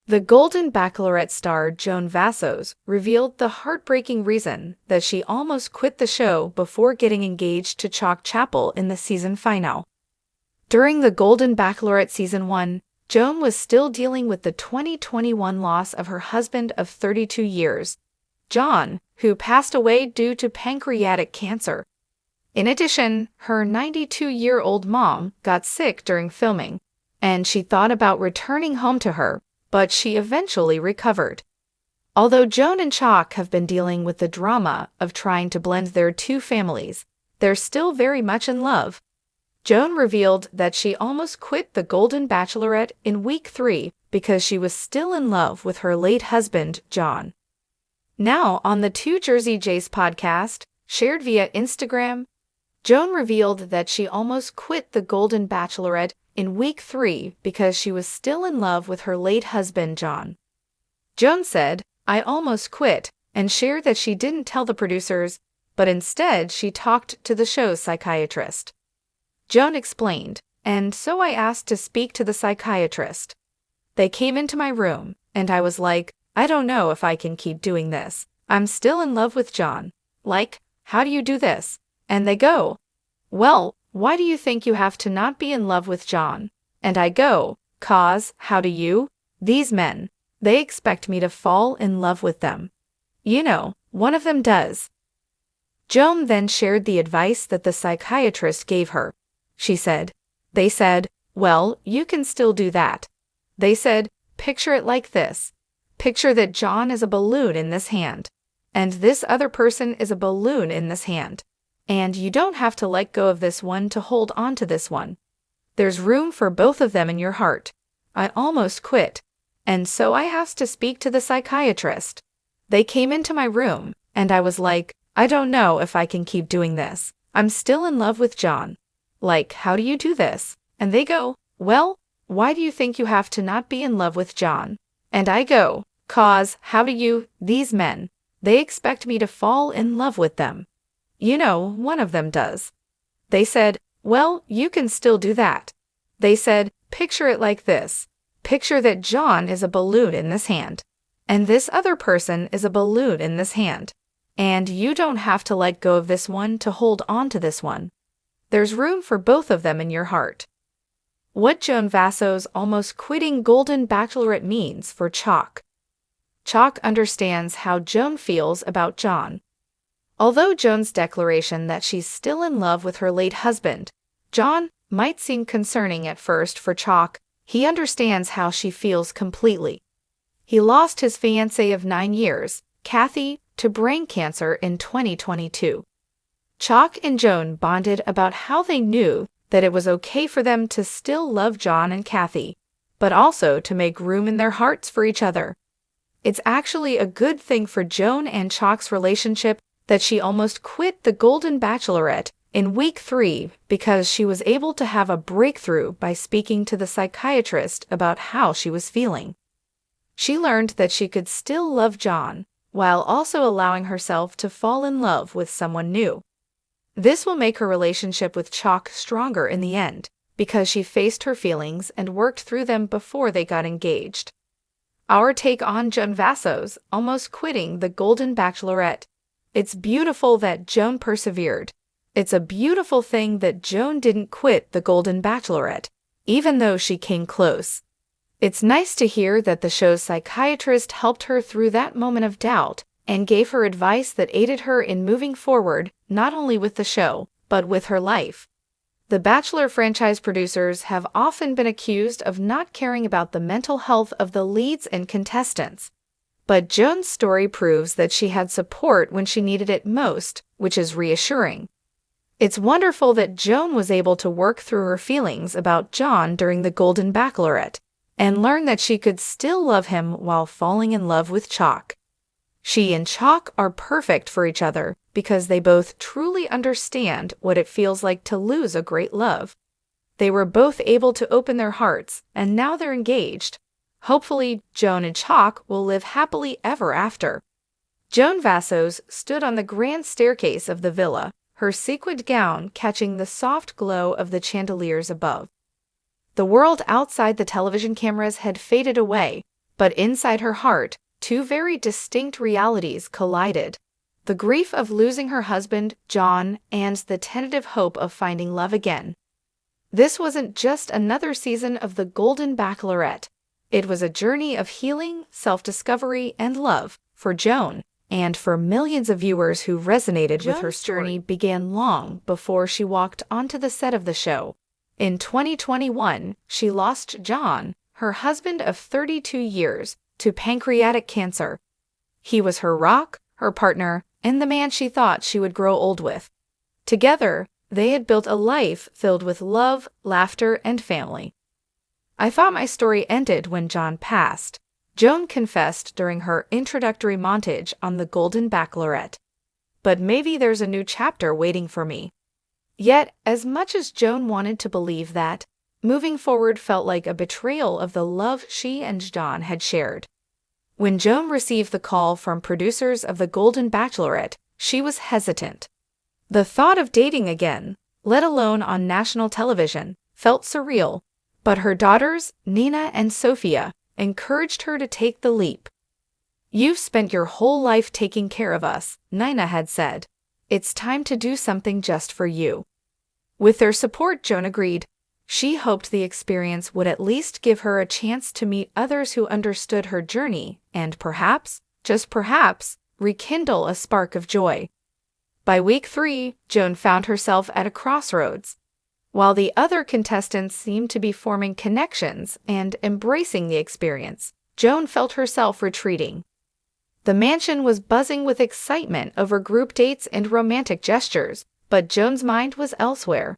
The Golden Bachelorette star Joan Vassos revealed the heartbreaking reason that she almost quit the show before getting engaged to Chock Chapple in the season finale. During the Golden Bachelorette Season 1, Joan was still dealing with the 2021 loss of her husband of 32 years, John, who passed away due to pancreatic cancer. In addition, her 92-year-old mom got sick during filming, and she thought about returning home to her, but she eventually recovered. Although Joan and Chock have been dealing with the drama of trying to blend their two families, they're still very much in love. Joan revealed that she almost quit the Golden Bachelorette in week 3 because she was still in love with her late husband, John. Now, on the Two Jersey Jays podcast, shared via Instagram, Joan revealed that she almost quit the Golden Bachelorette in week 3 because she was still in love with her late husband, John. Joan said, "I almost quit," and shared that she didn't tell the producers, but instead she talked to the show's psychiatrist. Joan explained, "And so I asked to speak to the psychiatrist. They came into my room, and I was like, I don't know if I can keep doing this. I'm still in love with John. Like, how do you do this?" And they go, "Well, why do you think you have to not be in love with John?" And I go, "'Cause, how do you? These men, they expect me to fall in love with them. You know, one of them does." Joan then shared the advice that the psychiatrist gave her. She said, "They said, well, you can still do that. They said, picture it like this. Picture that John is a balloon in this hand, and this other person is a balloon in this hand. And you don't have to let go of this one to hold on to this one. There's room for both of them in your heart. I almost quit, and so I asked to speak to the psychiatrist. They came into my room, and I was like, I don't know if I can keep doing this. I'm still in love with John. Like, how do you do this?" And they go, "Well, why do you think you have to not be in love with John?" And I go, "'Cause, how do you? These men, they expect me to fall in love with them. You know, one of them does." They said, "Well, you can still do that." They said, "Picture it like this. Picture that John is a balloon in this hand, and this other person is a balloon in this hand. And you don't have to let go of this one to hold on to this one. There's room for both of them in your heart." What Joan Vassos almost quitting Golden Bachelorette means for Chock. Chock understands how Joan feels about John. Although Joan's declaration that she's still in love with her late husband, John, might seem concerning at first for Chock, he understands how she feels completely. He lost his fiancée of 9 years, Kathy, to brain cancer in 2022. Chock and Joan bonded about how they knew that it was okay for them to still love John and Kathy, but also to make room in their hearts for each other. It's actually a good thing for Joan and Chock's relationship that she almost quit the Golden Bachelorette in week 3 because she was able to have a breakthrough by speaking to the psychiatrist about how she was feeling. She learned that she could still love John while also allowing herself to fall in love with someone new. This will make her relationship with Chock stronger in the end, because she faced her feelings and worked through them before they got engaged. Our take on Joan Vassos almost quitting the Golden Bachelorette. It's beautiful that Joan persevered. It's a beautiful thing that Joan didn't quit the Golden Bachelorette, even though she came close. It's nice to hear that the show's psychiatrist helped her through that moment of doubt and gave her advice that aided her in moving forward not only with the show, but with her life. The Bachelor franchise producers have often been accused of not caring about the mental health of the leads and contestants. But Joan's story proves that she had support when she needed it most, which is reassuring. It's wonderful that Joan was able to work through her feelings about John during the Golden Bachelorette and learn that she could still love him while falling in love with Chock. She and Chock are perfect for each other because they both truly understand what it feels like to lose a great love. They were both able to open their hearts, and now they're engaged. Hopefully, Joan and Chock will live happily ever after. Joan Vassos stood on the grand staircase of the villa, her sequined gown catching the soft glow of the chandeliers above. The world outside the television cameras had faded away, But inside her heart, two very distinct realities collided: the grief of losing her husband, John, and the tentative hope of finding love again. This wasn't just another season of The Golden Bachelorette. It was a journey of healing, self-discovery, and love for Joan, and for millions of viewers who resonated with her story. Journey began long before she walked onto the set of the show. In 2021, she lost John, her husband of 32 years, to pancreatic cancer. He was her rock, her partner, and the man she thought she would grow old with. Together, they had built a life filled with love, laughter, and family. "I thought my story ended when John passed," Joan confessed during her introductory montage on The Golden Bachelorette. "But maybe there's a new chapter waiting for me." Yet, as much as Joan wanted to believe that, moving forward felt like a betrayal of the love she and John had shared. When Joan received the call from producers of The Golden Bachelorette, she was hesitant. The thought of dating again, let alone on national television, felt surreal, but her daughters, Nina and Sophia, encouraged her to take the leap. "You've spent your whole life taking care of us," Nina had said. "It's time to do something just for you." With their support, Joan agreed. She hoped the experience would at least give her a chance to meet others who understood her journey and perhaps, just perhaps, rekindle a spark of joy. By week 3, Joan found herself at a crossroads. While the other contestants seemed to be forming connections and embracing the experience, Joan felt herself retreating. The mansion was buzzing with excitement over group dates and romantic gestures, but Joan's mind was elsewhere.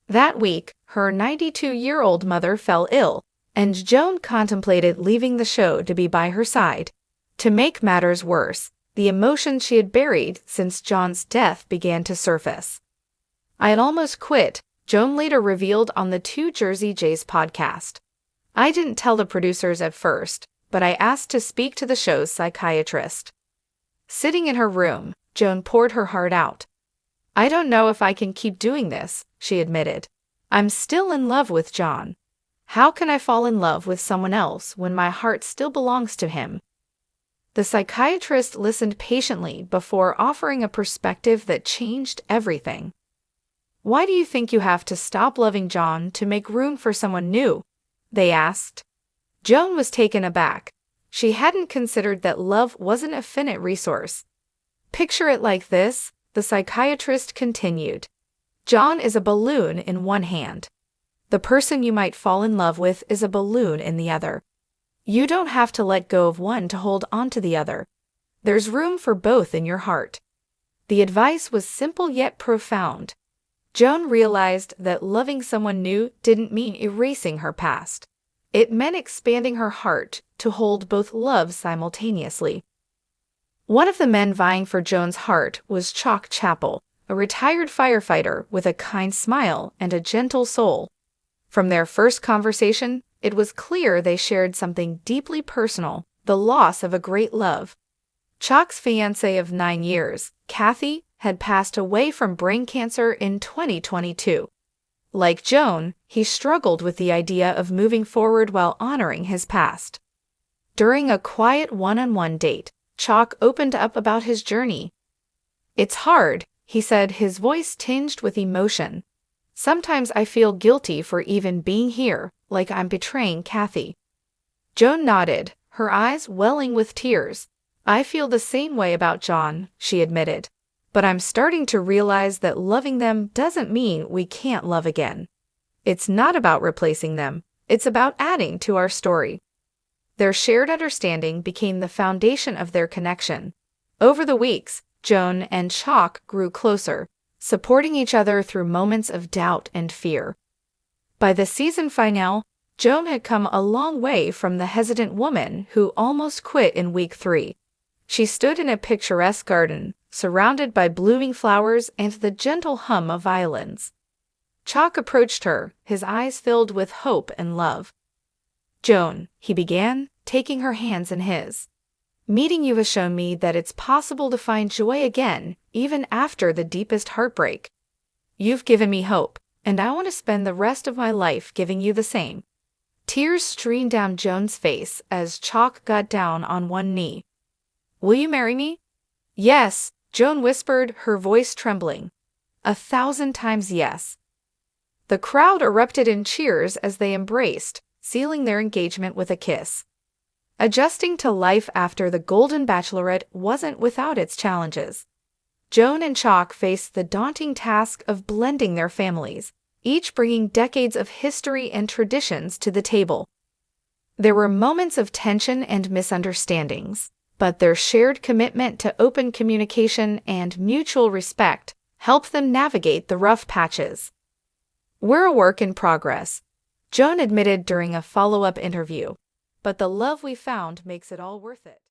That week, her 92-year-old mother fell ill, and Joan contemplated leaving the show to be by her side. To make matters worse, the emotions she had buried since John's death began to surface. "I had almost quit," Joan later revealed on the Two Jersey Jays podcast. "I didn't tell the producers at first, but I asked to speak to the show's psychiatrist." Sitting in her room, Joan poured her heart out. "I don't know if I can keep doing this," she admitted. "I'm still in love with John. How can I fall in love with someone else when my heart still belongs to him?" The psychiatrist listened patiently before offering a perspective that changed everything. "Why do you think you have to stop loving John to make room for someone new?" they asked. Joan was taken aback. She hadn't considered that love wasn't a finite resource. "Picture it like this," the psychiatrist continued. "John is a balloon in one hand. The person you might fall in love with is a balloon in the other. You don't have to let go of one to hold on to the other. There's room for both in your heart." The advice was simple yet profound. Joan realized that loving someone new didn't mean erasing her past. It meant expanding her heart to hold both loves simultaneously. One of the men vying for Joan's heart was Chock Chapple, a retired firefighter with a kind smile and a gentle soul. From their first conversation, it was clear they shared something deeply personal: the loss of a great love. Chock's fiancée of 9 years, Kathy, had passed away from brain cancer in 2022. Like Joan, he struggled with the idea of moving forward while honoring his past. During a quiet one-on-one date, Chock opened up about his journey. "It's hard," he said, his voice tinged with emotion. "Sometimes I feel guilty for even being here, like I'm betraying Kathy." Joan nodded, her eyes welling with tears. "I feel the same way about John," she admitted. "But I'm starting to realize that loving them doesn't mean we can't love again. It's not about replacing them, it's about adding to our story." Their shared understanding became the foundation of their connection. Over the weeks, Joan and Chock grew closer, supporting each other through moments of doubt and fear. By the season finale, Joan had come a long way from the hesitant woman who almost quit in week 3. She stood in a picturesque garden, surrounded by blooming flowers and the gentle hum of violins. Chock approached her, his eyes filled with hope and love. "Joan," he began, taking her hands in his. "Meeting you has shown me that it's possible to find joy again, even after the deepest heartbreak. You've given me hope, and I want to spend the rest of my life giving you the same." Tears streamed down Joan's face as Chock got down on one knee. "Will you marry me?" "Yes," Joan whispered, her voice trembling. 1,000 times yes. The crowd erupted in cheers as they embraced, sealing their engagement with a kiss. Adjusting to life after the Golden Bachelorette wasn't without its challenges. Joan and Chock faced the daunting task of blending their families, each bringing decades of history and traditions to the table. There were moments of tension and misunderstandings, but their shared commitment to open communication and mutual respect helped them navigate the rough patches. "We're a work in progress," Joan admitted during a follow-up interview, "but the love we found makes it all worth it."